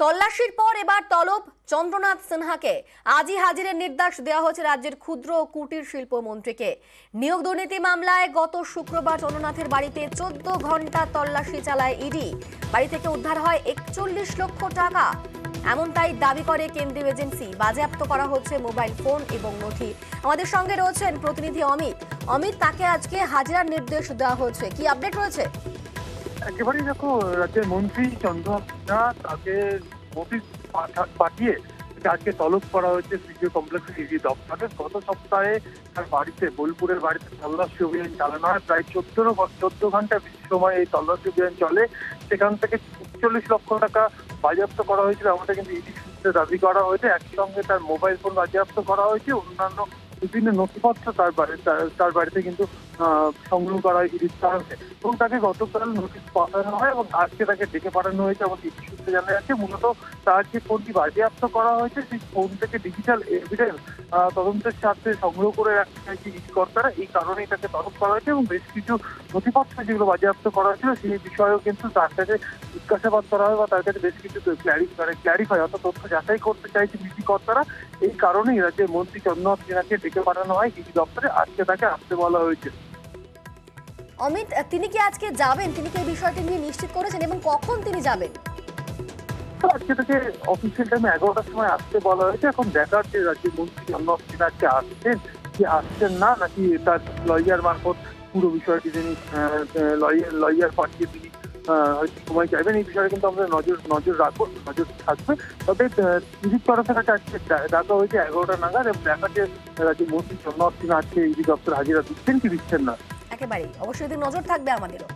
তল্লাশির পর এবার তলব চন্দ্রনাথ সিনহাকে। আজই হাজিরের নির্দেশ দেওয়া হয়েছে রাজ্যের ক্ষুদ্র ও কুটির শিল্প মন্ত্রীকে। নিয়োগ দুর্নীতি মামলায় গত শুক্রবার চন্দ্রনাথের বাড়িতে 14 ঘন্টা তল্লাশি চালায় ইডি। বাড়ি থেকে উদ্ধার হয় 41 লক্ষ টাকা, এমনটাই দাবি করে কেন্দ্রীয় এজেন্সি। বাজেয়াপ্ত করা হচ্ছে মোবাইল ফোন এবং নথি। আমাদের সঙ্গে রয়েছেন প্রতিনিধি অমিত। তাকে আজকে হাজিরার নির্দেশ দেওয়া হয়েছে, কি আপডেট রয়েছে? একেবারেই দেখো, রাজ্যের মন্ত্রী চন্দ্রনাথ সিনহা তাকে নোটিশ পাঠিয়ে আজকে তলব করা হয়েছে সিজিও কমপ্লেক্সের ইডি দপ্তরে। গত সপ্তাহে তার বাড়িতে, বোলপুরের বাড়িতে তল্লাশি অভিযান চালানো হয়। প্রায় 14 ঘন্টা বেশি সময় এই তল্লাশি অভিযান চলে। সেখান থেকে 41 লক্ষ টাকা বাজেয়াপ্ত করা হয়েছিল, এমনটা কিন্তু ইডি সূত্রে দাবি করা হয়েছে। একই সঙ্গে তার মোবাইল ফোন বাজেয়াপ্ত করা হয়েছে। অন্যান্য বিভিন্ন নথিপত্র তার বাড়িতে কিন্তু সংগ্রহ করা হয় ইডির তরফে, এবং তাকে গতকাল নোটিশ পাঠানো হয় এবং আজকে তাকে ডেকে পাঠানো হয়েছে। এবং ইডি সূত্রে জানা যাচ্ছে মূলত তার যে ফোনটি বাজেয়াপ্ত করা হয়েছে সেই ফোন থেকে ডিজিটাল এভিডেন্স তদন্তের স্বার্থে সংগ্রহ করে রাখতে চাইছে ইডি কর্তারা। এই কারণেই তাকে তলব করা হয়েছে এবং বেশ কিছু নথিপত্র যেগুলো বাজেয়াপ্ত করা হয়েছিল সেই বিষয়েও কিন্তু তার কাছে জিজ্ঞাসাবাদ করা হয় বা তার কাছে বেশ কিছু ক্ল্যারিফাই অর্থাৎ তথ্য যাচাই করতে চাইছে ইডি কর্তারা। এই কারণেই রাজ্যের মন্ত্রী চন্দ্রনাথ সিনহাকে ডেকে পাঠানো হয় ইডি দপ্তরে। আজকে তাকে আসতে বলা হয়েছে। অমিত, তিনি কি আজকে যাবেন? তিনি কি এই বিষয়টি নিয়ে নিশ্চিত করেছেন এবং কখন তিনি যাবেন? আজকে থেকে অফিসিয়াল টাইমে 11টার সময় আসতে বলা হয়েছে। এখন দেখার যে রাজ্যের মন্ত্রী চন্দ্রনাথ সিনহা আজকে আসছেন কি আসছেন না, নাকি তার লয়ার মারফত পুরো বিষয়টি তিনি লয়ার পাঠিয়ে তিনি হয়তো সময় চাইবেন, এই বিষয়ে কিন্তু আমরা নজর রাখবো, নজর থাকবে। তবে ইডির তরফে কাছে আজকে ডাকা হয়েছে 11টা নাগাদ, এবং দেখা যে রাজ্যের মন্ত্রী চন্দ্রনাথ সিনহা আজকে ইডি দপ্তর হাজিরা দিচ্ছেন কি দিচ্ছেন না। একেবারেই, অবশ্যই নজর থাকবে আমাদেরও।